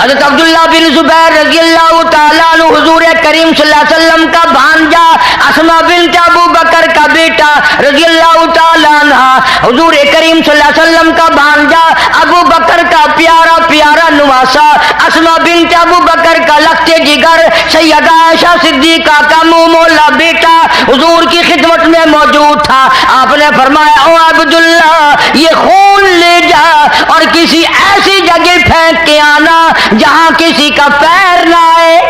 حضرت عبداللہ بن زبیر رضی اللہ تعالیٰ عنہ حضور کریم صلی اللہ علیہ وسلم کا بھانجا، اسما بنت ابو بکر کا بیٹا رضی اللہ تعالیٰ عنہ، حضور کریم صلی اللہ علیہ وسلم کا بھانجا، ابو بکر کا پیارا پیارا نواسا، اسما بنت ابو بکر کا لخت جگر، سیدہ عائشہ صدیقہ کا منہ مولا بیٹا حضور کی خدمت میں موجود تھا۔ آپ نے فرمایا او عبداللہ یہ خون لے جا اور کسی ایسی جگہ پھینک کے آنا جہاں کسی کا پیر نہ آئے،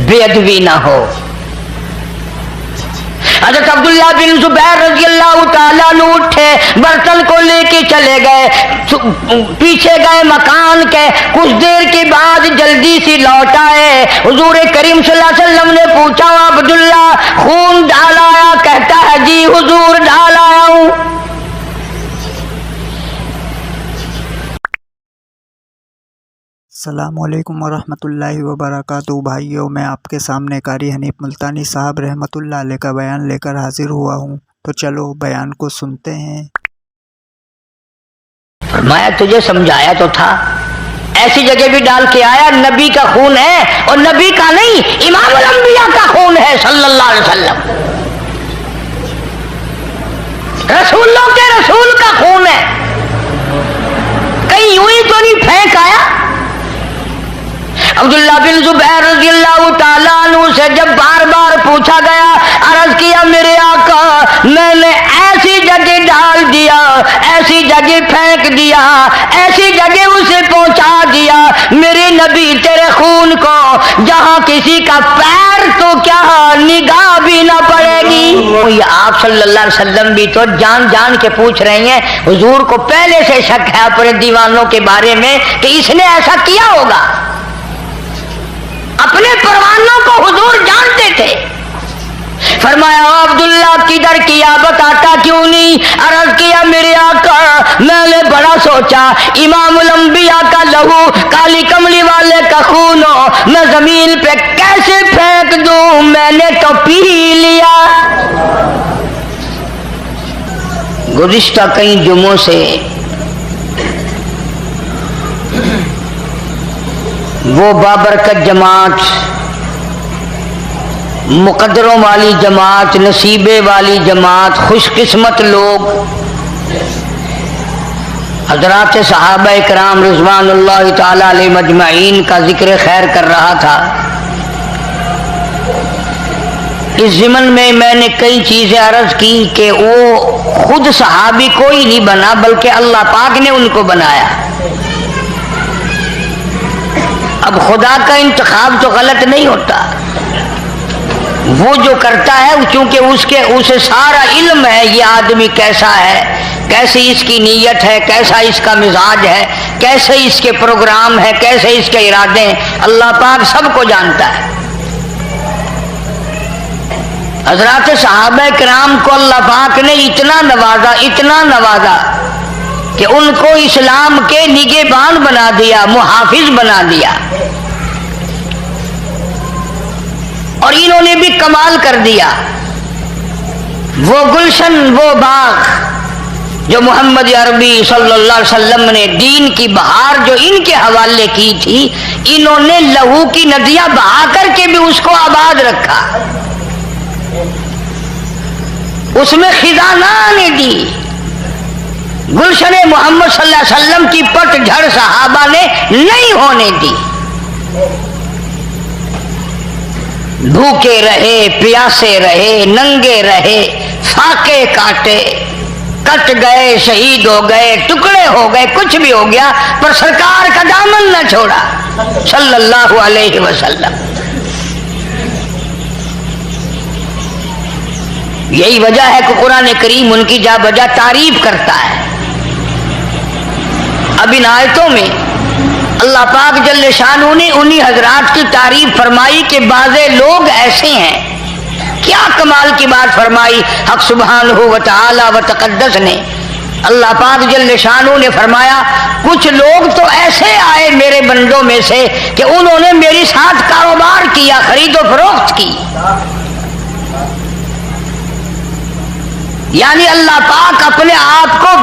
بے ادبی نہ ہو۔ حضرت عبداللہ بن زبیر رضی اللہ تعالیٰ عنہ اٹھے، برتن کو لے کے چلے گئے، پیچھے گئے مکان کے، کچھ دیر کے بعد جلدی سے لوٹ آئے۔ حضور کریم صلی اللہ علیہ وسلم نے پوچھا عبداللہ خون ڈال آیا؟ کہتا ہے جی حضور ڈال آیا ہوں۔ السلام علیکم ورحمۃ اللہ وبرکاتہ۔ بھائیوں، میں آپ کے سامنے قاری حنیف ملتانی صاحب رحمۃ اللہ علیہ کا بیان لے کر حاضر ہوا ہوں، تو چلو بیان کو سنتے ہیں۔ میں تجھے سمجھایا تو تھا، ایسی جگہ بھی ڈال کے آیا، نبی کا خون ہے، اور نبی کا نہیں امام الانبیاء کا خون ہے صلی اللہ علیہ وسلم، رسولوں کے رسول کا خون ہے، کہیں یوں ہی تو نہیں پھینک آیا۔ عبداللہ بن زبیر رضی اللہ تعالیٰ عنہ سے جب بار بار پوچھا گیا، عرض کیا میرے آقا میں نے ایسی جگہ ڈال دیا، ایسی جگہ پھینک دیا، ایسی جگہ اسے پہنچا دیا میرے نبی تیرے خون کو جہاں کسی کا پیر تو کیا نگاہ بھی نہ پڑے گی۔ آپ صلی اللہ علیہ وسلم بھی تو جان جان کے پوچھ رہے ہیں، حضور کو پہلے سے شک ہے اپنے دیوانوں کے بارے میں کہ اس نے ایسا کیا ہوگا، اپنے پروانوں کو حضور جانتے تھے۔ فرمایا عبداللہ کدھر کیا، بتاتا کیوں نہیں؟ عرض کیا میرے آقا میں نے بڑا سوچا، امام الانبیاء کا لہو، کالی کملی والے کا خون میں زمین پہ کیسے پھینک دوں، میں نے تو پی لیا۔ گزشتہ کئی جمعوں سے وہ بابرکت جماعت، مقدروں والی جماعت، نصیبے والی جماعت، خوش قسمت لوگ حضرات صحابہ کرام رضوان اللہ تعالی علیہ مجمعین کا ذکر خیر کر رہا تھا۔ اس ضمن میں نے کئی چیزیں عرض کی کہ وہ خود صحابی کوئی نہیں بنا بلکہ اللہ پاک نے ان کو بنایا۔ اب خدا کا انتخاب تو غلط نہیں ہوتا، وہ جو کرتا ہے چونکہ اسے سارا علم ہے یہ آدمی کیسا ہے، کیسی اس کی نیت ہے، کیسا اس کا مزاج ہے، کیسے اس کے پروگرام ہے، کیسے اس کے ارادے ہیں، اللہ پاک سب کو جانتا ہے۔ حضرات صحابہ کرام کو اللہ پاک نے اتنا نوازا کہ ان کو اسلام کے نگہبان بنا دیا، محافظ بنا دیا، اور انہوں نے بھی کمال کر دیا۔ وہ گلشن، وہ باغ جو محمد عربی صلی اللہ علیہ وسلم نے دین کی بہار جو ان کے حوالے کی تھی، انہوں نے لہو کی ندیاں بہا کر کے بھی اس کو آباد رکھا، اس میں خزانہ دی۔ گلشن محمد صلی اللہ علیہ وسلم کی پٹ جھڑ صحابہ نے نہیں ہونے دی۔ بھوکے رہے، پیاسے رہے، ننگے رہے، فاقے کاٹے، کٹ گئے، شہید ہو گئے، ٹکڑے ہو گئے، کچھ بھی ہو گیا، پر سرکار کا دامن نہ چھوڑا صلی اللہ علیہ وسلم۔ یہی وجہ ہے کہ قرآن کریم ان کی جا بجا تعریف کرتا ہے۔ اب ان آیتوں میں اللہ پاک جل شانہ نے انہی حضرات کی تعریف فرمائی کہ بعض لوگ ایسے ہیں، کیا کمال کی بات فرمائی حق سبحانہ و تعالی و تقدس نے۔ اللہ پاک جل شانہ نے فرمایا کچھ لوگ تو ایسے آئے میرے بندوں میں سے کہ انہوں نے میری ساتھ کاروبار کیا، خرید و فروخت کی، یعنی اللہ پاک اپنے آپ کو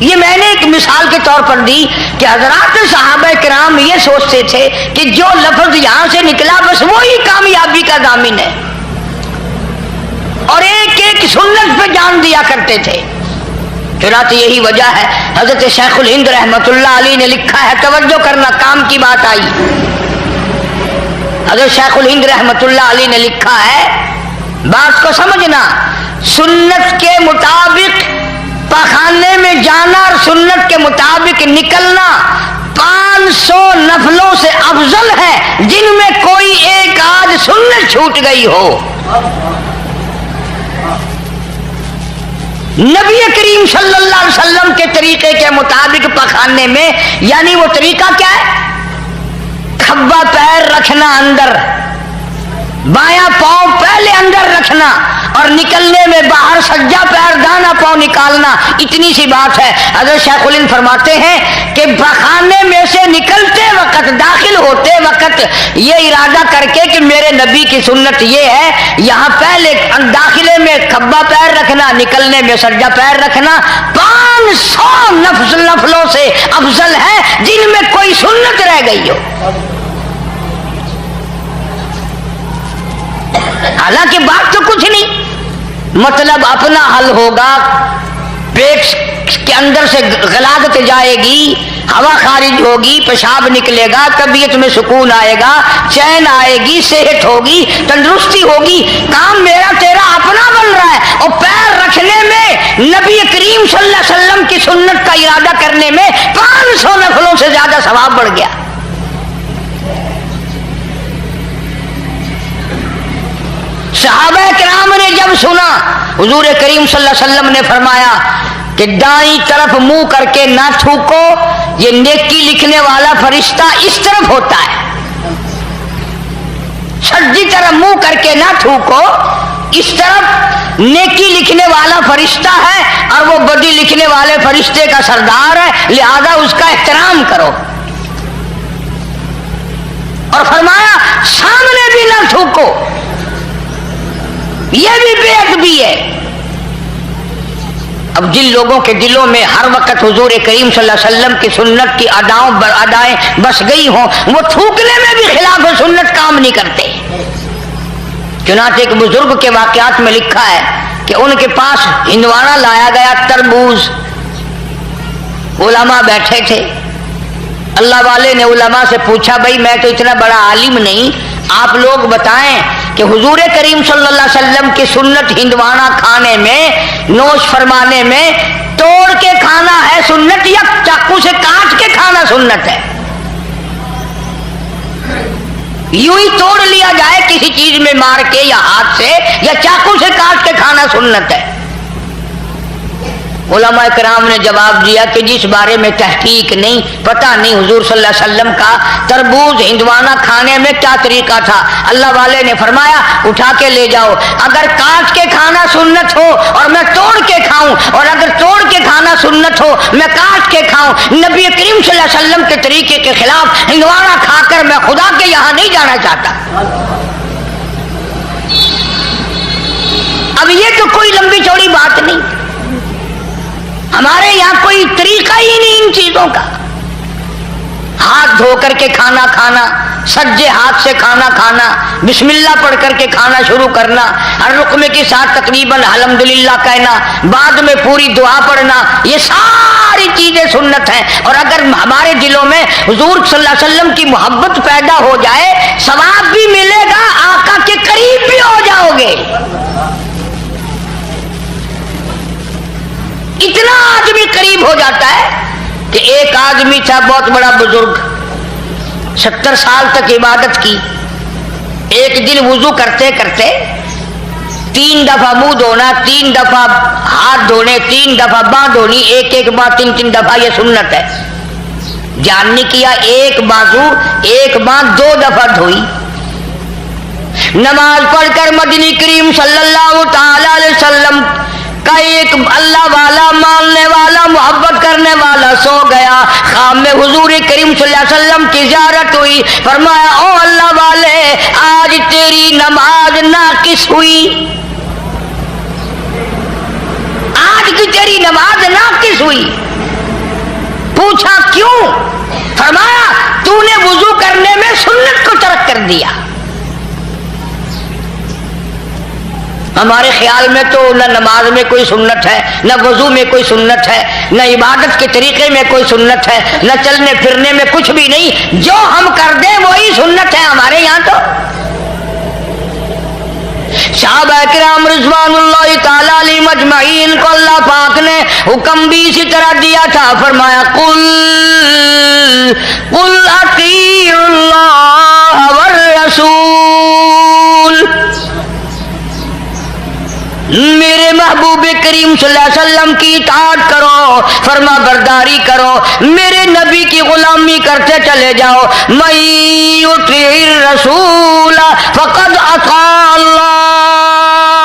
یہ میں نے ایک مثال کے طور پر دی کہ حضرات صحابہ کرام یہ سوچتے تھے کہ جو لفظ یہاں سے نکلا بس وہی کامیابی کا ضامن ہے، اور ایک ایک سنت پہ جان دیا کرتے تھے۔ چنانچہ یہی وجہ ہے حضرت شیخ الہند رحمت اللہ علیہ نے لکھا ہے، توجہ کرنا، کام کی بات آئی، حضرت شیخ الہند رحمت اللہ علیہ نے لکھا ہے، بات کو سمجھنا، سنت کے مطابق پخانے میں جانا اور سنت کے مطابق نکلنا 500 نفلوں سے افضل ہے جن میں کوئی ایک آدھ سنت چھوٹ گئی ہو۔ نبی کریم صلی اللہ علیہ وسلم کے طریقے کے مطابق پخانے میں، یعنی وہ طریقہ کیا ہے؟ کھبا پیر رکھنا اندر، بایاں پاؤں پہلے اندر رکھنا اور نکلنے میں باہر سجا پیر دانا پاؤں نکالنا، اتنی سی بات ہے۔ حضرت شیخ الہند فرماتے ہیں کہ پخانے میں سے نکلتے وقت، داخل ہوتے وقت یہ ارادہ کر کے کہ میرے نبی کی سنت یہ ہے، یہاں پہلے داخلے میں کھبا پیر رکھنا، نکلنے میں سجا پیر رکھنا 500 نفلوں سے افضل ہے جن میں کوئی سنت رہ گئی ہو۔ حالانکہ بات تو کچھ نہیں، مطلب اپنا حل ہوگا، پیٹ کے اندر سے غلاظت جائے گی، ہوا خارج ہوگی، پیشاب نکلے گا، طبیعت میں سکون آئے گا، چین آئے گی، صحت ہوگی، تندرستی ہوگی، کام میرا تیرا اپنا بن رہا ہے، اور پیر رکھنے میں نبی کریم صلی اللہ علیہ وسلم کی سنت کا ارادہ کرنے میں 500 نفلوں سے زیادہ ثواب بڑھ گیا۔ صحابہ کرام نے جب سنا، حضور کریم صلی اللہ علیہ وسلم نے فرمایا کہ دائیں طرف منہ کر کے نہ تھوکو، یہ نیکی لکھنے والا فرشتہ اس طرف ہوتا ہے، سجی طرف منہ کر کے نہ تھوکو، اس طرف نیکی لکھنے والا فرشتہ ہے اور وہ بدی لکھنے والے فرشتے کا سردار ہے، لہذا اس کا احترام کرو، اور فرمایا سامنے بھی نہ تھوکو، یہ بھی بے ادبی ہے۔ اب جن لوگوں کے دلوں میں ہر وقت حضور کریم صلی اللہ علیہ وسلم کی سنت کی ادائیں بس گئی ہوں، وہ تھوکنے میں بھی خلاف سنت کام نہیں کرتے۔ چنانچہ ایک بزرگ کے واقعات میں لکھا ہے کہ ان کے پاس ہندوانا لایا گیا، تربوز، علماء بیٹھے تھے، اللہ والے نے علماء سے پوچھا، بھائی میں تو اتنا بڑا عالم نہیں، آپ لوگ بتائیں کہ حضور کریم صلی اللہ علیہ وسلم کی سنت ہندوانا کھانے میں، نوش فرمانے میں توڑ کے کھانا ہے سنت یا چاقو سے کاٹ کے کھانا سنت ہے؟ یوں ہی توڑ لیا جائے کسی چیز میں مار کے یا ہاتھ سے، یا چاقو سے کاٹ کے کھانا سنت ہے؟ علماء کرام نے جواب دیا کہ جس بارے میں تحقیق نہیں، پتہ نہیں حضور صلی اللہ علیہ وسلم کا تربوز ہندوانا کھانے میں کیا طریقہ تھا۔ اللہ والے نے فرمایا اٹھا کے لے جاؤ، اگر کاٹ کے کھانا سنت ہو اور میں توڑ کے کھاؤں، اور اگر توڑ کے کھانا سنت ہو میں کاٹ کے کھاؤں، نبی کریم صلی اللہ علیہ وسلم کے طریقے کے خلاف ہندوانا کھا کر میں خدا کے یہاں نہیں جانا چاہتا۔ اب یہ تو کوئی لمبی چوڑی بات نہیں، ہمارے یہاں کوئی طریقہ ہی نہیں ان چیزوں کا۔ ہاتھ دھو کر کے کھانا کھانا، سجے ہاتھ سے کھانا کھانا، بسم اللہ پڑھ کر کے کھانا شروع کرنا، ہر رقمے کے ساتھ تقریباً الحمدللہ کہنا، بعد میں پوری دعا پڑھنا، یہ ساری چیزیں سنت ہیں۔ اور اگر ہمارے دلوں میں حضور صلی اللہ علیہ وسلم کی محبت پیدا ہو جائے، ثواب بھی ملے گا، آقا کے قریب بھی ہو جاؤ گے۔ اتنا آدمی قریب ہو جاتا ہے کہ ایک آدمی تھا بہت بڑا بزرگ، 70 سال تک عبادت کی، ایک دن وضو کرتے کرتے 3 دفعہ منہ دھونا، 3 دفعہ ہاتھ دھونے، 3 دفعہ باں دھونی، ایک بار 3 دفعہ، یہ سنت ہے۔ جان نے کیا، ایک بازو ایک باں 2 دفعہ دھوئی، نماز پڑھ کر مدنی کریم صلی اللہ تعالی علیہ وسلم کا ایک اللہ والا، ماننے والا، محبت کرنے والا سو گیا، خواب میں حضور کریم صلی اللہ علیہ وسلم کی زیارت ہوئی، فرمایا او اللہ والے آج تیری نماز ناقص ہوئی، آج کی تیری نماز ناقص ہوئی۔ پوچھا کیوں؟ فرمایا تو نے وضو کرنے میں سنت کو ترک کر دیا۔ ہمارے خیال میں تو نہ نماز میں کوئی سنت ہے، نہ وضو میں کوئی سنت ہے، نہ عبادت کے طریقے میں کوئی سنت ہے، نہ چلنے پھرنے میں کچھ بھی نہیں، جو ہم کر دیں وہی سنت ہے ہمارے یہاں تو۔ صحابہ کرام رضوان اللہ تعالی علیہم اجمعین کو اللہ پاک نے حکم بھی اسی طرح دیا تھا، فرمایا قل اطیعوا اللہ والرسول، میرے محبوب کریم صلی اللہ علیہ وسلم کی اطاعت کرو، فرما برداری کرو، میرے نبی کی غلامی کرتے چلے جاؤ۔ من یطع الرسول فقد اطاع اللہ،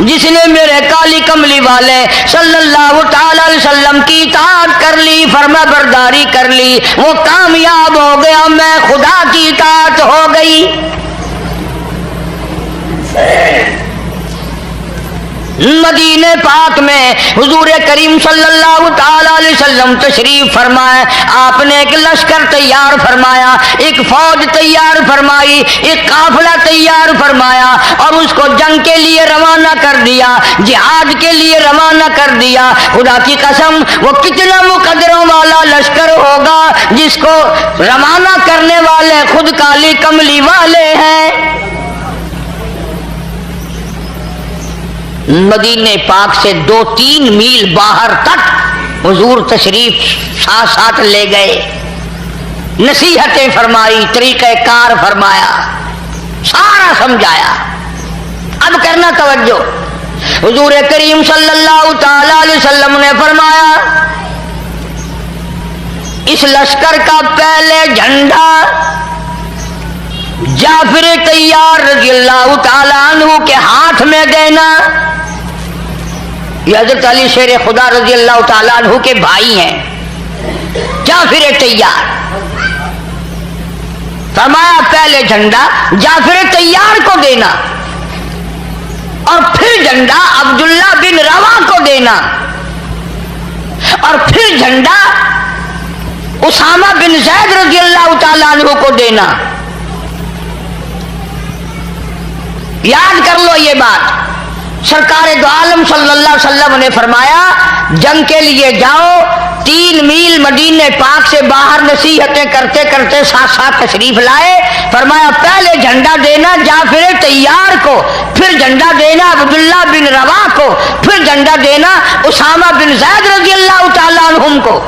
جس نے میرے کالی کملی والے صلی اللہ تعالی علیہ وسلم کی اطاعت کر لی، فرما برداری کر لی، وہ کامیاب ہو گیا، میں خدا کی اطاعت ہو گئی۔ مدینہ پاک میں حضور کریم صلی اللہ تعالی علیہ وسلم تشریف فرمائے، آپ نے ایک لشکر تیار فرمایا، ایک فوج تیار فرمائی، ایک قافلہ تیار فرمایا اور اس کو جنگ کے لیے روانہ کر دیا، جہاد کے لیے روانہ کر دیا۔ خدا کی قسم وہ کتنا مقدروں والا لشکر ہوگا جس کو روانہ کرنے والے خود کالی کملی والے ہیں۔ مدینہ پاک سے 2-3 میل باہر تک حضور تشریف ساتھ لے گئے، نصیحتیں فرمائی، طریقہ کار فرمایا، سارا سمجھایا۔ اب کرنا توجہ، حضور کریم صلی اللہ تعالی علیہ وسلم نے فرمایا اس لشکر کا پہلے جھنڈا جعفر طیار رضی اللہ تعالی عنہ کے ہاتھ میں دینا۔ یہ حضرت علی شیر خدا رضی اللہ تعالی عنہ کے بھائی ہیں، جعفر طیار۔ فرمایا پہلے جھنڈا جعفر طیار کو دینا اور پھر جھنڈا عبداللہ بن روا کو دینا اور پھر جھنڈا اسامہ بن زید رضی اللہ تعالی عنہ کو دینا۔ یاد کر لو یہ بات، سرکار دو عالم صلی اللہ علیہ وسلم نے فرمایا جنگ کے لیے جاؤ، 3 میل مدینہ پاک سے باہر نصیحتیں کرتے کرتے ساتھ تشریف لائے۔ فرمایا پہلے جھنڈا دینا جعفر طیار کو، پھر جھنڈا دینا عبداللہ بن روا کو، پھر جھنڈا دینا اسامہ بن زید رضی اللہ تعالی عنہم کو۔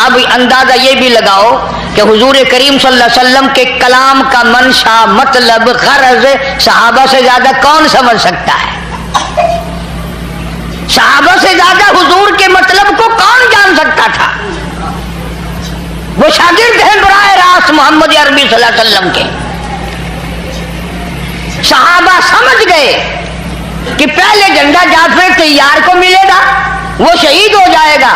اب اندازہ یہ بھی لگاؤ کہ حضور کریم صلی اللہ علیہ وسلم کے کلام کا منشا، مطلب، غرض صحابہ سے زیادہ کون سمجھ سکتا ہے؟ صحابہ سے زیادہ حضور کے مطلب کو کون جان سکتا تھا؟ وہ شاگرد ہیں براہ راست محمد عربی صلی اللہ علیہ وسلم کے۔ صحابہ سمجھ گئے کہ پہلے جھنڈا جعفر طیار کو ملے گا، وہ شہید ہو جائے گا،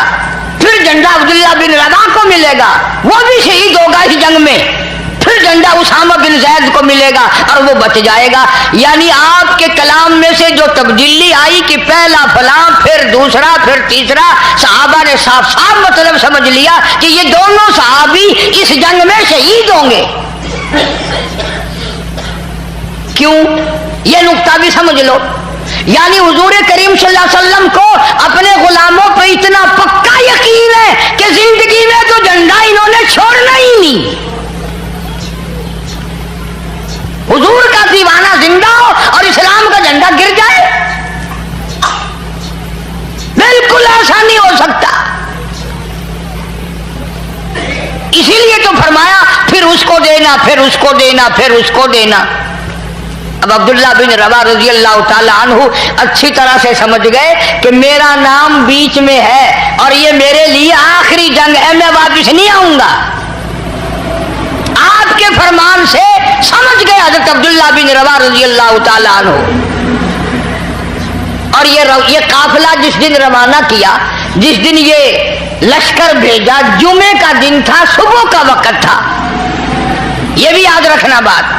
پھر جھنڈا عبداللہ بن روا کو ملے گا، وہ بھی شہید ہوگا اس جنگ میں، پھر جھنڈا اسامہ بن زید کو ملے گا اور وہ بچ جائے گا۔ یعنی آپ کے کلام میں سے جو تبدیلی آئی کہ پہلا فلاں، پھر دوسرا، پھر تیسرا، صحابہ نے صاف صاف مطلب سمجھ لیا کہ یہ دونوں صحابی اس جنگ میں شہید ہوں گے۔ کیوں؟ یہ نقطہ بھی سمجھ لو، یعنی حضور کریم صلی اللہ علیہ وسلم کو اپنے غلاموں پہ اتنا پکا یقین ہے کہ زندگی میں تو جھنڈا انہوں نے چھوڑنا ہی نہیں۔ حضور کا دیوانہ زندہ ہو اور اسلام کا جھنڈا گر جائے، بالکل ایسا نہیں ہو سکتا۔ اسی لیے تو فرمایا پھر اس کو دینا، پھر اس کو دینا، پھر اس کو دینا۔ اب عبداللہ بن روا رضی اللہ تعالی عنہ اچھی طرح سے سمجھ گئے کہ میرا نام بیچ میں ہے اور یہ میرے لیے آخری جنگ ہے، میں واپس نہیں آؤں گا۔ آپ کے فرمان سے سمجھ گئے حضرت عبداللہ بن روا رضی اللہ تعالی عنہ۔ اور یہ قافلہ جس دن روانہ کیا، جس دن یہ لشکر بھیجا، جمعے کا دن تھا، صبح کا وقت تھا۔ یہ بھی یاد رکھنا بات،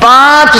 5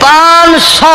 500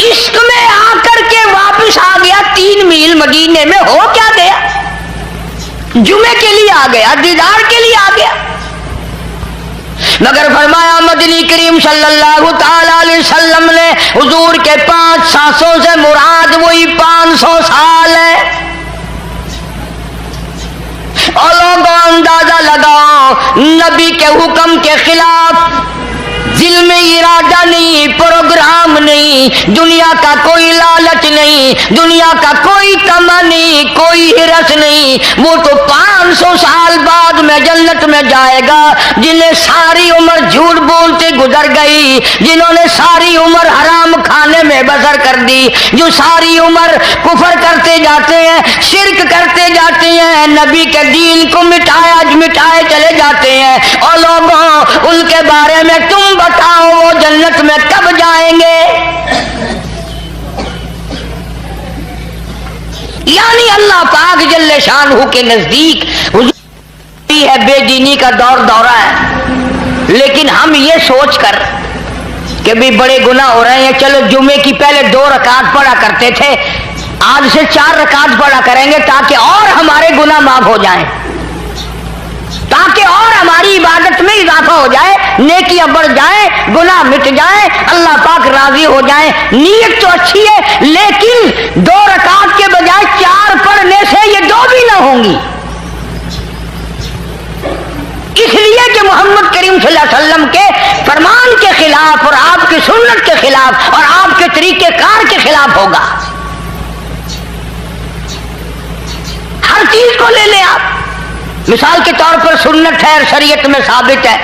عشق میں آ کر کے واپس آ گیا 3 میل مدینے میں، ہو کیا گیا؟ جمعے کے لیے آ گیا، دیدار کے لیے آ گیا، مگر فرمایا مدنی کریم صلی اللہ تعالی علیہ وسلم نے حضور کے 5 سانسوں سے مراد وہی 500 سال ہے۔ اور لوگوں اندازہ لگاؤ، نبی کے حکم کے خلاف دل میں ارادہ نہیں، پروگرام نہیں، دنیا کا کوئی لالچ نہیں، دنیا کا کوئی تمنا نہیں، کوئی ہرس نہیں، وہ تو 500 سال بعد میں جنت میں جائے گا، جنہیں ساری عمر جھوٹ بولتے گزر گئی، جنہوں نے ساری عمر حرام کھانے میں بسر کر دی، جو ساری عمر کفر کرتے جاتے ہیں، شرک کرتے جاتے ہیں، نبی کے دین کو مٹائے چلے جاتے ہیں، اور لوگوں ان کے بارے میں تم بتاؤ وہ جنت میں کب جائیں گے؟ یعنی اللہ پاک جل شانہ کے نزدیک ہے بے دینی کا دورہ ہے، لیکن ہم یہ سوچ کر کہ بھی بڑے گناہ ہو رہے ہیں، چلو جمعے کی پہلے 2 رکعت پڑھا کرتے تھے، آج سے 4 رکعت پڑھا کریں گے تاکہ اور ہمارے گناہ معاف ہو جائیں، تاکہ اور ہماری عبادت میں اضافہ ہو جائے، نیکیاں بڑھ جائیں، گناہ مٹ جائیں، اللہ پاک راضی ہو جائیں۔ نیت تو اچھی ہے، لیکن 2 رکعت کے بجائے 4 پڑھنے سے یہ 2 بھی نہ ہوں گی، اس لیے کہ محمد کریم صلی اللہ علیہ وسلم کے فرمان کے خلاف اور آپ کی سنت کے خلاف اور آپ کے طریقہ کار کے خلاف ہوگا۔ ہر چیز کو لے لیں آپ، مثال کے طور پر سنت ہے اور شریعت میں ثابت ہے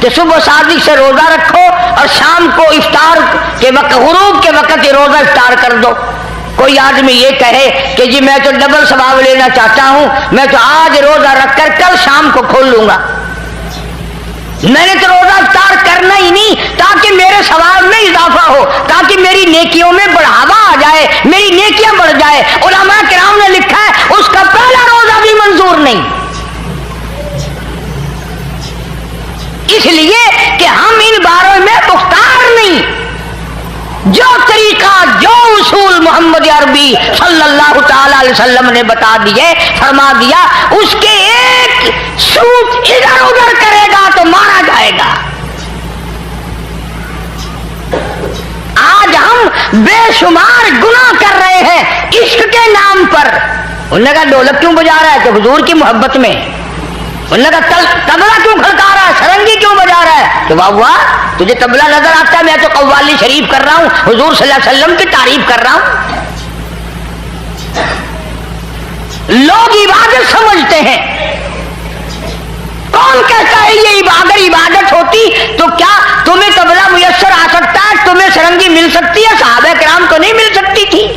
کہ صبح صادق سے روزہ رکھو اور شام کو افطار کے وقت، غروب کے وقت یہ روزہ افطار کر دو۔ کوئی آدمی یہ کہے کہ جی میں تو ڈبل ثواب لینا چاہتا ہوں، میں تو آج روزہ رکھ کر کل شام کو کھول لوں گا، میں نے تو روزہ افطار کرنا ہی نہیں تاکہ میرے ثواب میں اضافہ ہو، تاکہ میری نیکیوں میں بڑھاوا آ جائے، میری نیکیاں بڑھ جائے۔ علماء کرام نے لکھا ہے اس کا پہلا روزہ بھی منظور نہیں، اس لیے کہ ہم ان باروں میں مختار نہیں۔ جو طریقہ، جو اصول محمد عربی صلی اللہ تعالی علیہ وسلم نے بتا دیے، فرما دیا، اس کے ایک سوت ادھر ادھر کرے گا تو مارا جائے گا۔ آج ہم بے شمار گناہ کر رہے ہیں عشق کے نام پر۔ انہوں نے کہا ڈھولک کیوں بجا رہا ہے؟ کہ حضور کی محبت میں۔ انہوں نے کہا تبلا کیوں کھڑکا رہا ہے، سرنگی کیوں بجا رہا ہے؟ کہ واہ واہ، تجھے تبلا نظر آتا ہے؟ میں تو قوالی شریف کر رہا ہوں، حضور صلی اللہ علیہ وسلم کی تعریف کر رہا ہوں۔ لوگ عبادت سمجھتے ہیں، کون کہتا ہے یہ اگر عبادت ہوتی تو کیا تمہیں تبلا میسر آ سکتا ہے، تمہیں سرنگی مل سکتی ہے؟ صحابہ کرام کو نہیں مل سکتی تھی،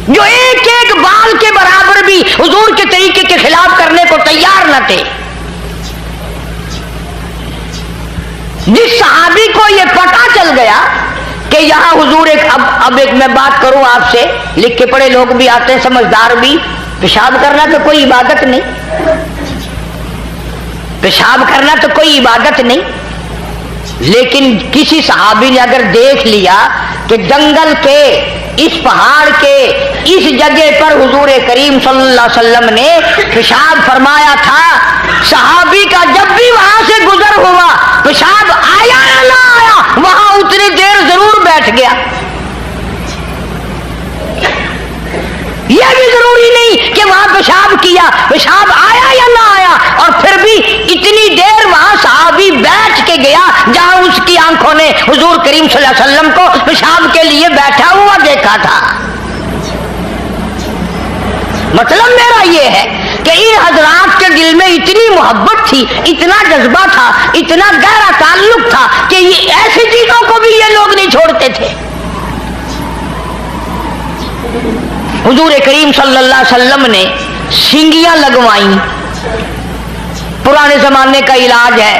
جو ایک ایک بال کے برابر بھی حضور کے طریقے کے خلاف کرنے کو تیار نہ تھے۔ جس صحابی کو یہ پتہ چل گیا کہ یہاں حضور اب ایک میں بات کروں آپ سے، لکھ کے پڑھے لوگ بھی آتے ہیں، سمجھدار بھی، پیشاب کرنا تو کوئی عبادت نہیں، پیشاب کرنا تو کوئی عبادت نہیں، لیکن کسی صحابی نے اگر دیکھ لیا کہ جنگل کے اس پہاڑ کے اس جگہ پر حضور کریم صلی اللہ علیہ وسلم نے پیشاب فرمایا تھا، صحابی کا جب بھی وہاں سے گزر ہوا پیشاب آیا یا نہ آیا، وہاں اتنی دیر ضرور بیٹھ گیا۔ یہ بھی ضروری نہیں کہ وہاں پیشاب کیا، پیشاب آیا یا نہ آیا، اور پھر بھی اتنی دیر وہاں صحابی بیٹھ کے گیا جہاں اس کی آنکھوں نے حضور کریم صلی اللہ علیہ وسلم کو پیشاب کے لیے بیٹھا ہوا دیکھا تھا۔ مطلب میرا یہ ہے کہ ان حضرات کے دل میں اتنی محبت تھی، اتنا جذبہ تھا، اتنا گہرا تعلق تھا کہ یہ ایسی چیزوں کو بھی یہ لوگ نہیں چھوڑتے تھے۔ حضور کریم صلی اللہ علیہ وسلم نے سینگیاں لگوائیں، پرانے زمانے کا علاج ہے،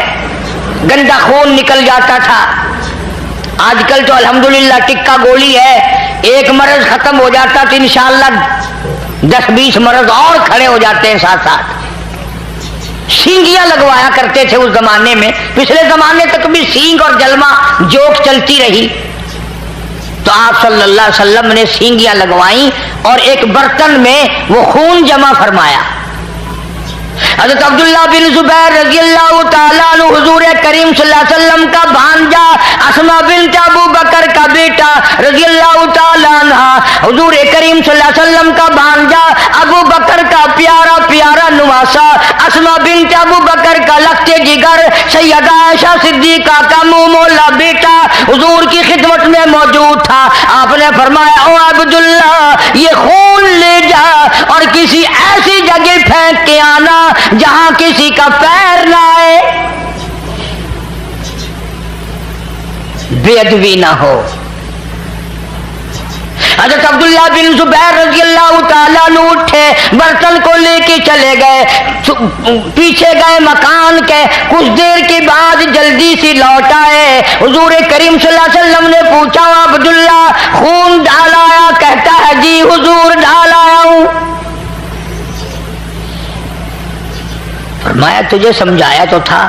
گندا خون نکل جاتا تھا، آج کل تو الحمدللہ ٹکا گولی ہے، ایک مرض ختم ہو جاتا تو انشاءاللہ 10-20 مرض اور کھڑے ہو جاتے ہیں ساتھ ساتھ۔ سینگیاں لگوایا کرتے تھے اس زمانے میں، پچھلے زمانے تک بھی سینگ اور جلما جوک چلتی رہی، تو آپ صلی اللہ علیہ وسلم نے سینگیاں لگوائیں اور ایک برتن میں وہ خون جمع فرمایا. حضرت عبداللہ بن زبیر رضی اللہ تعالیٰ عنہ حضور کریم صلی اللہ علیہ وسلم کا بھانجا اسما بنت ابو بکر کا بیٹا رضی اللہ تعالیٰ عنہ حضور کریم صلی اللہ علیہ وسلم کا بھانجا ابو بکر کا پیارا پیارا نواسا اسما بنت ابو بکر کا لخت جگر سیدہ عائشہ صدیقہ کا منہ مولا بیٹا حضور کی خدمت میں موجود تھا. آپ نے فرمایا او عبداللہ یہ خون لے جا اور کسی ایسی جگہ پھینک کے آنا جہاں کسی کا پیر نہ آئے, بے ادبی نہ ہو. حضرت عبداللہ بن زبیر رضی اللہ تعالیٰ عنہ اٹھے, برتن کو لے کے چلے گئے, پیچھے گئے مکان کے, کچھ دیر کے بعد جلدی سی لوٹ آئے. حضور کریم صلی اللہ علیہ وسلم نے پوچھا عبداللہ خون ڈال آیا؟ کہتا ہے جی حضور ڈال آیا ہوں. فرمایا تجھے سمجھایا تو تھا,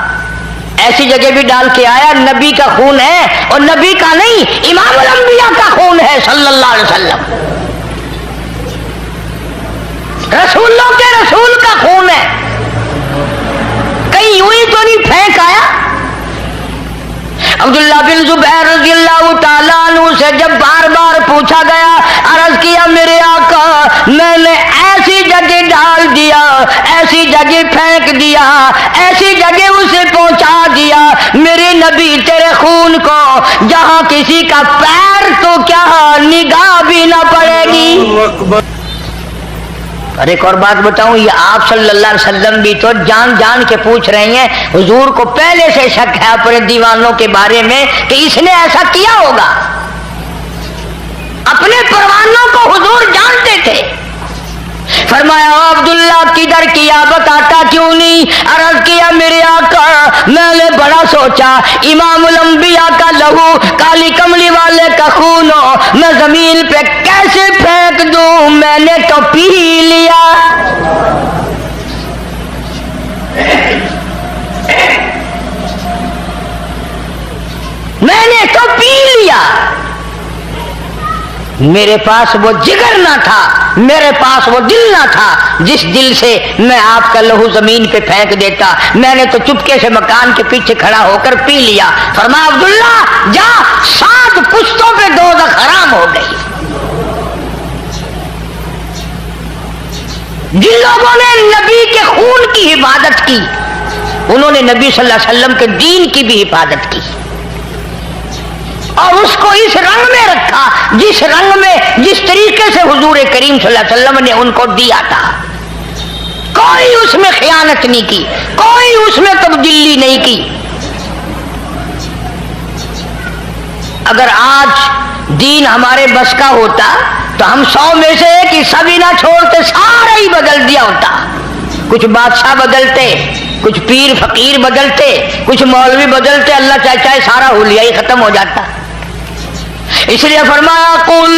ایسی جگہ بھی ڈال کے آیا, نبی کا خون ہے اور نبی کا نہیں امام الانبیاء کا خون ہے صلی اللہ علیہ وسلم, رسولوں کے رسول کا خون ہے, کہیں یوں ہی تو نہیں پھینک آیا. عبداللہ بن زبیر رضی اللہ تعالیٰ عنہ سے جب بار بار پوچھا گیا, عرض کیا میرے آقا میں نے ایسی جگہ ڈال دیا, ایسی جگہ پھینک دیا, ایسی جگہ اسے پہنچا دیا میرے نبی تیرے خون کو جہاں کسی کا پیر تو کیا نگاہ بھی نہ پڑے گی. اور ایک اور بات بتاؤں, یہ آپ صلی اللہ علیہ وسلم بھی تو جان جان کے پوچھ رہے ہیں, حضور کو پہلے سے شک ہے اپنے دیوانوں کے بارے میں کہ اس نے ایسا کیا ہوگا. اپنے پروانوں کو حضور جانتے تھے. فرمایا عبداللہ کدھر کیا بتاتا کیوں نہیں؟ عرض کیا میرے آقا میں نے بڑا سوچا, امام الانبیاء کا لہو کالی کملی والے کا خون ہو, میں زمین پہ کیسے پھینک دوں, میں نے تو پی لیا. میں نے تو پی لیا. میرے پاس وہ جگر نہ تھا, میرے پاس وہ دل نہ تھا جس دل سے میں آپ کا لہو زمین پہ پھینک دیتا. میں نے تو چپکے سے مکان کے پیچھے کھڑا ہو کر پی لیا. فرمایا عبداللہ جا, 7 پشتوں پہ دوزخ حرام ہو گئی. جن لوگوں نے نبی کے خون کی حفاظت کی انہوں نے نبی صلی اللہ علیہ وسلم کے دین کی بھی حفاظت کی اور اس کو اس رنگ میں رکھا جس رنگ میں جس طریقے سے حضور کریم صلی اللہ علیہ وسلم نے ان کو دیا تھا. کوئی اس میں خیانت نہیں کی, کوئی اس میں تبدیلی نہیں کی. اگر آج دین ہمارے بس کا ہوتا تو ہم 100 میں سے ایک حصہ بھی نہ چھوڑتے, سارا ہی بدل دیا ہوتا. کچھ بادشاہ بدلتے, کچھ پیر فقیر بدلتے, کچھ مولوی بدلتے, اللہ چاہے سارا حلیہ ہی ختم ہو جاتا. اس لیے فرمایا قل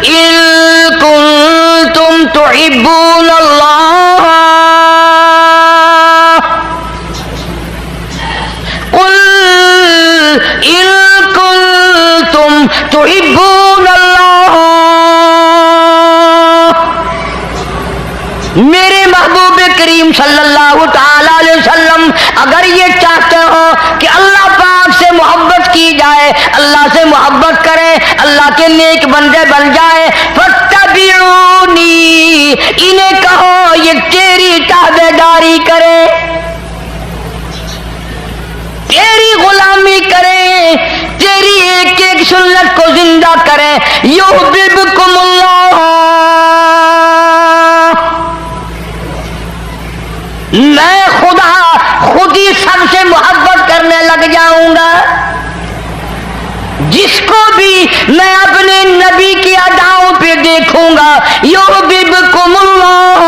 ان کنتم تحبون اللہ, قل ان کنتم تحبون اللہ, میرے محبوب کریم صلی اللہ تعالی علیہ وسلم اگر یہ چاہتے ہو کہ اللہ پاک سے محبت کی جائے, اللہ سے محبت کریں, اللہ کے نیک بندے بن جائے, فاتبعونی, انہیں کہو یہ تیری تابعداری کرے, تیری غلامی کریں, تیری ایک ایک سنت کو زندہ کریں. یحببکم اللہ, میں خدا خود ہی سب سے محبت کرنے لگ جاؤں گا. جس کو بھی میں اپنے نبی کی اداؤں پہ دیکھوں گا یحببکم اللہ,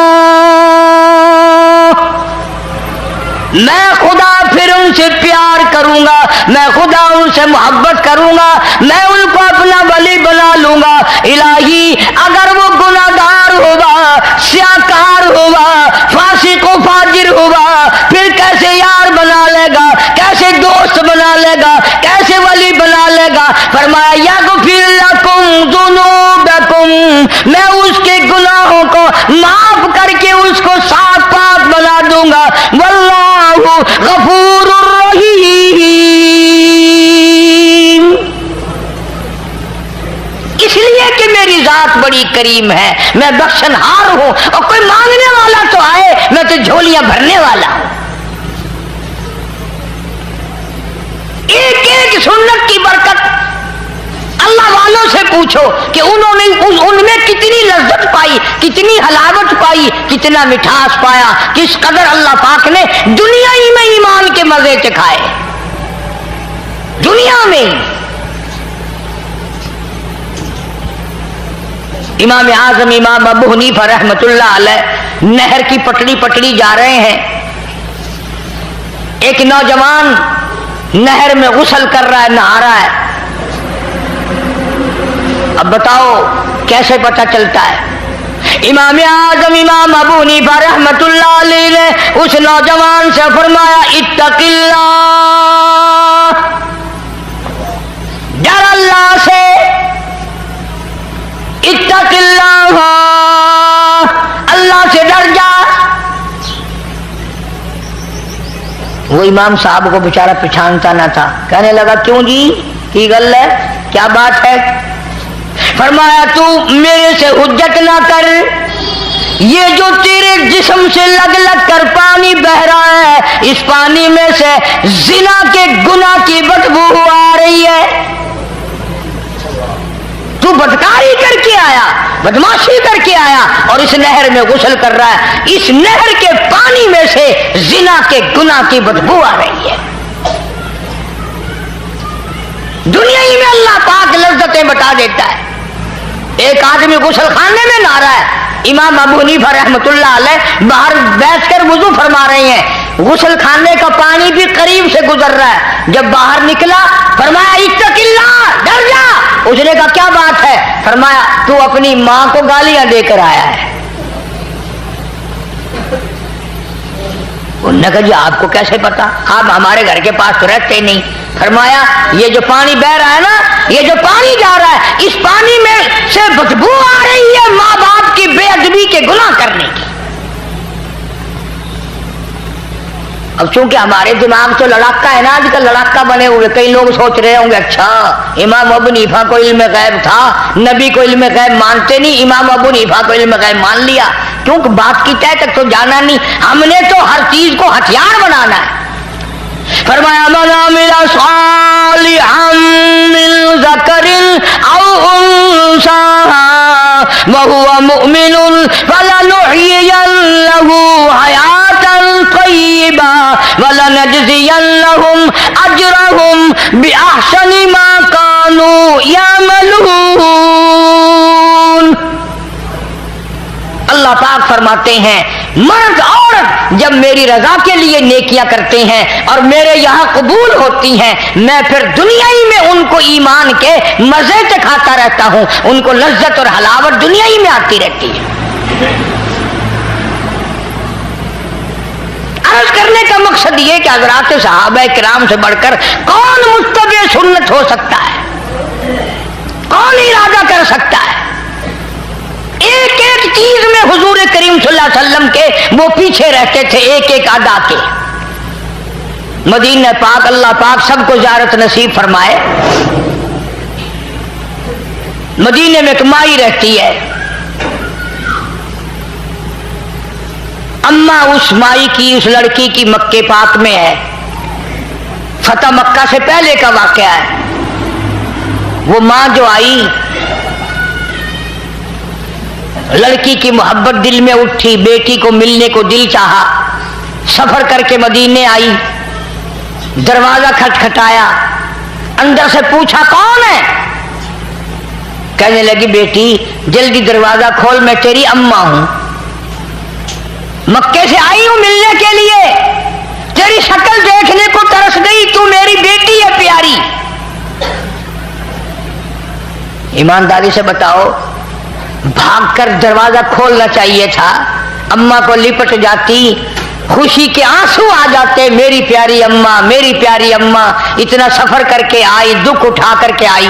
میں خدا پھر ان سے پیار کروں گا, میں خدا ان سے محبت کروں گا, میں ان کو اپنا ولی بنا لوں گا. الہی اگر وہ گناہگار ہوگا, سیاکار ہوگا, فاسق و فاجر ہوگا, پھر کیسے یار بنا لے گا, کیسے دوست بنا لے گا, کیسے ولی بنا لے گا. فرمایا یغفر لکم ذنوبکم، میں اس کے گناہوں کو معاف کر کے اس کو صاف پاک بنا دوں گا، واللہ غفور الرحیم، اس لیے کہ میری ذات بڑی کریم ہے، میں بخشنہار ہوں، اور کوئی مانگنے والا تو آئے، میں تو جھولیاں بھرنے والا ہوں۔ ایک ایک سنت کی برکت اللہ والوں سے پوچھو کہ انہوں نے ان میں کتنی لذت پائی، کتنی حلاوت پائی، کتنا مٹھاس پایا، کس قدر اللہ پاک نے دنیا ہی میں ایمان کے مزے چکھائے، دنیا میں۔ امام اعظم امام ابو حنیفہ رحمۃ اللہ علیہ نہر کی پٹڑی جا رہے ہیں، ایک نوجوان نہر میں غسل کر رہا ہے، نہا رہا ہے۔ اب بتاؤ کیسے پتہ چلتا ہے؟ امام اعظم امام ابو حنیفہ رحمۃ اللہ علیہ نے اس نوجوان سے فرمایا اتق اللہ، ڈر اللہ سے، اتق اللہ، اللہ سے ڈر جا۔ وہ امام صاحب کو بیچارہ پہچانتا نہ تھا، کہنے لگا کیوں جی کی گل ہے، کیا بات ہے؟ فرمایا تو میرے سے حجت نہ کر، یہ جو تیرے جسم سے لگ لگ کر پانی بہ رہا ہے، اس پانی میں سے زنا کے گناہ کی بدبو آ رہی ہے، تو بدکاری کر کے آیا، بدماشی کر کے آیا اور اس نہر میں غسل کر رہا ہے، اس نہر کے پانی میں سے زنا کے گناہ کی بدبو آ رہی ہے۔ دنیا ہی میں اللہ پاک لذتیں بتا دیتا ہے۔ ایک آدمی غسل خانے میں نہا رہا ہے، امام ابو حنیفہ رحمۃ اللہ علیہ باہر بیٹھ کر وضو فرما رہے ہیں، غسل خانے کا پانی بھی قریب سے گزر رہا ہے، جب باہر نکلا فرمایا اتق اللہ، ڈر جا۔ اس نے کہا کیا بات ہے؟ فرمایا تو اپنی ماں کو گالیاں دے کر آیا ہے۔ انہوں نے کہا جی آپ کو کیسے پتا، آپ ہمارے گھر کے پاس تو رہتے نہیں۔ فرمایا یہ جو پانی بہ رہا ہے نا، یہ جو پانی جا رہا ہے، اس پانی میں سے بدبو آ رہی ہے ماں باپ کی بے ادبی کے گناہ کرنے کی۔ اب چونکہ ہمارے دماغ تو لڑاکا ہے نا، آج کل لڑاکا بنے ہوئے، کئی لوگ سوچ رہے ہوں گے اچھا امام ابو حنیفہ کو علم غیب تھا، نبی کو علم غیب مانتے نہیں، امام ابو حنیفہ کو علم غیب مان لیا، کیونکہ بات کی تہ تک تو جانا نہیں، ہم نے تو ہر چیز کو ہتھیار بنانا ہے۔ فرمایا من عمل صالحا من ذکر او انثى وهو مؤمن فلنحيينه حياة طيبة ولنجزينهم اجرهم باحسن ما كانوا يعملون۔ اللہ پاک فرماتے ہیں مرد عورت جب میری رضا کے لیے نیکیاں کرتے ہیں اور میرے یہاں قبول ہوتی ہیں، میں پھر دنیا ہی میں ان کو ایمان کے مزے چکھاتا رہتا ہوں، ان کو لذت اور حلاوت دنیا ہی میں آتی رہتی ہے۔ عرض کرنے کا مقصد یہ کہ حضرات صحابہ کرام سے بڑھ کر کون متبع سنت ہو سکتا ہے، کون ارادہ کر سکتا ہے؟ ایک ایک چیز میں حضور کریم صلی اللہ علیہ وسلم کے وہ پیچھے رہتے تھے، ایک ایک ادا کے۔ مدینہ پاک اللہ پاک سب کو زیارت نصیب فرمائے۔ مدینے میں ایک مائی رہتی ہے، اماں اس مائی کی، اس لڑکی کی مکے پاک میں ہے، فتح مکہ سے پہلے کا واقعہ ہے۔ وہ ماں جو آئی، لڑکی کی محبت دل میں اٹھی، بیٹی کو ملنے کو دل چاہا، سفر کر کے مدینے آئی، دروازہ کھٹکھٹایا، اندر سے پوچھا کون ہے؟ کہنے لگی بیٹی جلدی دروازہ کھول، میں تیری اماں ہوں، مکے سے آئی ہوں ملنے کے لیے، تیری شکل دیکھنے کو ترس گئی، تو میری بیٹی ہے پیاری۔ ایمانداری سے بتاؤ، بھاگ کر دروازہ کھولنا چاہیے تھا، اماں کو لپٹ جاتی، خوشی کے آنسو آ جاتے، میری پیاری اماں، میری پیاری اماں، اتنا سفر کر کے آئی، دکھ اٹھا کر کے آئی،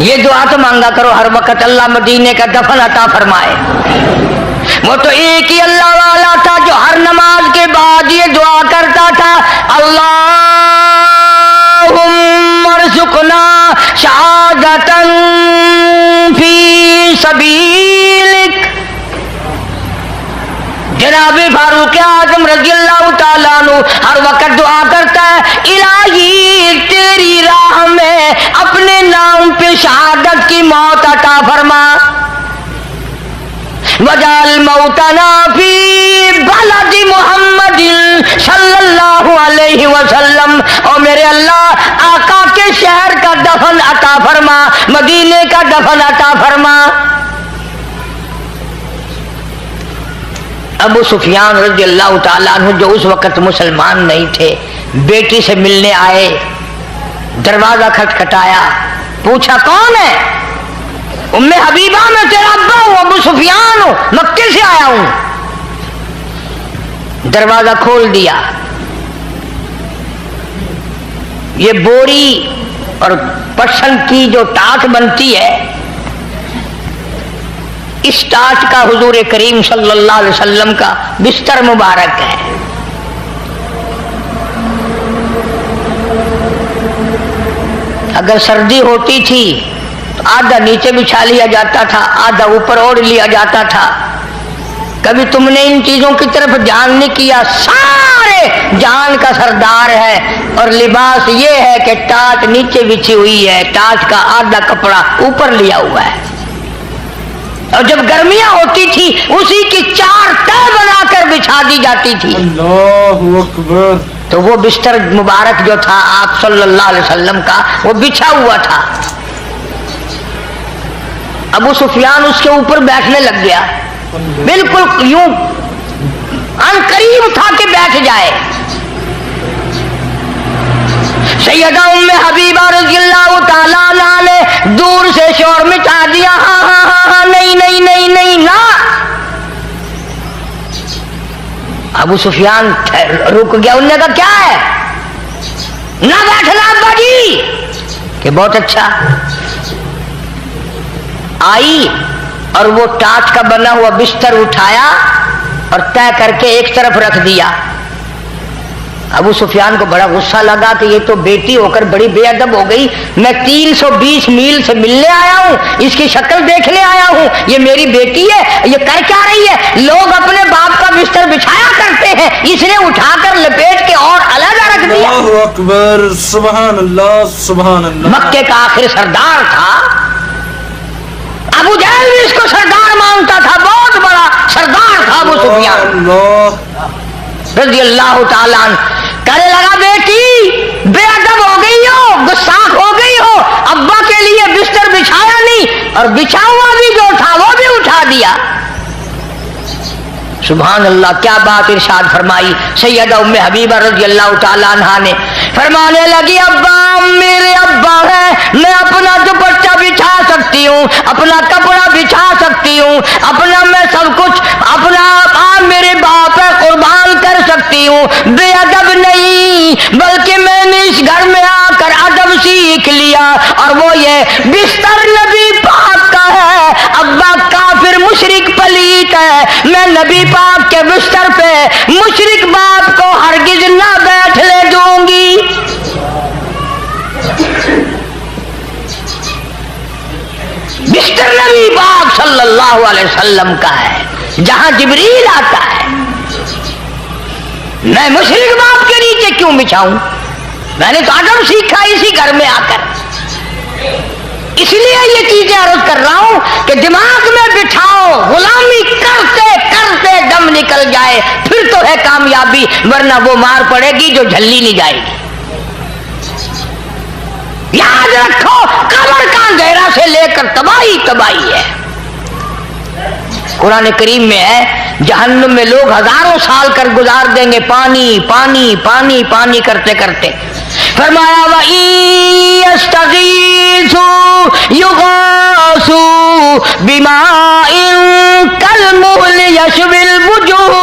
یہ دعا تو مانگا کرو ہر وقت، اللہ مدینے کا دفن عطا فرمائے۔ وہ تو ایک ہی اللہ والا تھا جو ہر نماز کے بعد یہ دعا کرتا تھا، اللہم ارزقنا شہادۃ فی سبیلک۔ جناب فاروق اعظم رضی اللہ تعالیٰ عنہ ہر وقت دعا کرتا ہے، الہی تیری راہ میں اپنے نام پہ شہادت کی موت عطا فرما، وجعل موتنا فی بلد محمد صلی اللہ علیہ وسلم، اور میرے اللہ آقا کے شہر کا دفن عطا فرما، مدینے کا دفن عطا فرما۔ ابو سفیان رضی اللہ تعالیٰ عنہ جو اس وقت مسلمان نہیں تھے، بیٹی سے ملنے آئے، دروازہ کھٹکھٹایا، پوچھا کون ہے؟ ام حبیبہ میں تیرا ابا ہوں، ابو سفیان ہوں، مکے سے آیا ہوں۔ دروازہ کھول دیا، یہ بوری اور پشن کی جو ٹاٹ بنتی ہے، اس ٹاٹ کا حضور کریم صلی اللہ علیہ وسلم کا بستر مبارک ہے۔ اگر سردی ہوتی تھی تو آدھا نیچے بچھا لیا جاتا تھا، آدھا اوپر اوڑھ لیا جاتا تھا۔ کبھی تم نے ان چیزوں کی طرف دھیان نہیں کیا، سارے جان کا سردار ہے، اور لباس یہ ہے کہ ٹاٹ نیچے بچھی ہوئی ہے، ٹاٹ کا آدھا کپڑا اوپر لیا ہوا ہے، اور جب گرمیاں ہوتی تھی اسی کی 4 تہ بنا کر بچھا دی جاتی تھی۔ اللہ اکبر۔ تو وہ بستر مبارک جو تھا آپ صلی اللہ علیہ وسلم کا، وہ بچھا ہوا تھا۔ ابو سفیان اس کے اوپر بیٹھنے لگ گیا، بالکل یوں ان قریب تھا کہ بیٹھ جائے۔ سیدہ ام حبیبہ رضی اللہ تعالیٰ عنہ نے دور سے شور مچا دیا، ہاں ہاں ہاں ہاں، نہیں نہیں نہیں نہیں، نہ۔ ابو سفیان رک گیا، انہوں نے کہا کیا ہے؟ نہ بیٹھنا ابا جی، کہ بہت اچھا۔ آئی اور وہ ٹاٹ کا بنا ہوا بستر اٹھایا اور طے کر کے ایک طرف رکھ دیا۔ ابو سفیان کو بڑا غصہ لگا کہ یہ تو بیٹی ہو کر بڑی بے ادب ہو گئی، میں 320 میل سے ملنے آیا ہوں، اس کی شکل دیکھنے آیا ہوں، یہ میری بیٹی ہے، یہ کر کیا رہی ہے؟ لوگ اپنے باپ کا بستر بچھایا کرتے ہیں، اس نے اٹھا کر لپیٹ کے اور علیحدہ رکھ دیا۔ اللہ اکبر، سبحان اللہ سبحان اللہ۔ مکے کا آخر سردار تھا، ابو جہل بھی اس کو سردار مانتا تھا، بہت بڑا سردار تھا ابو سفیان اللہ رضی اللہ تعالیٰ عنہ۔ کہنے لگا بیٹی بے ادب ہو گئی ہو، گستاخ ہو گئی ہو، ابا کے لیے بستر بچھایا نہیں، اور بچھا ہوا بھی جو تھا وہ بھی اٹھا دیا۔ سبحان اللہ، کیا بات ارشاد فرمائی سیدہ ام حبیبہ رضی اللہ تعالیٰ عنہ نے، فرمانے لگی ابا میرے ابا ہے، میں اپنا دوپٹہ بچھا سکتی ہوں، اپنا کپڑا بچھا سکتی ہوں، اپنا میں سب کچھ اپنا میرے باپ ہے قربان کر سکتی ہوں، بے ادب نہیں، بلکہ میں نے اس گھر میں آ کر ادب سیکھ لیا، اور وہ یہ بستر نبی پاک کا ہے، ابا کافر مشرک پلیت ہے، میں نبی پاک کے بستر پہ مشرک باپ کو ہرگز نہ بیٹھنے دوں گی۔ بستر نبی پاک صلی اللہ علیہ وسلم کا ہے، جہاں جبریل آتا ہے، میں مشرک باپ کے نیچے کیوں بچھاؤں؟ میں نے تو ادب سیکھا اسی گھر میں آ کر، اس لیے یہ چیزیں عرض کر رہا ہوں کہ دماغ میں بٹھاؤ، غلامی کرتے کرتے دم نکل جائے پھر تو ہے کامیابی، ورنہ وہ مار پڑے گی جو جھلی نہیں جائے گی۔ یاد رکھو قبر کا اندھیرا سے لے کر تباہی تباہی ہے۔ قرآن کریم میں ہے جہنم میں لوگ ہزاروں سال کر گزار دیں گے پانی پانی پانی پانی کرتے کرتے، فرمایا وَإِن يَسْتَغِيثُوا يُغَاثُوا بِمَاءٍ كَالْمُهْلِ يَشْوِي الْوُجُوهَ،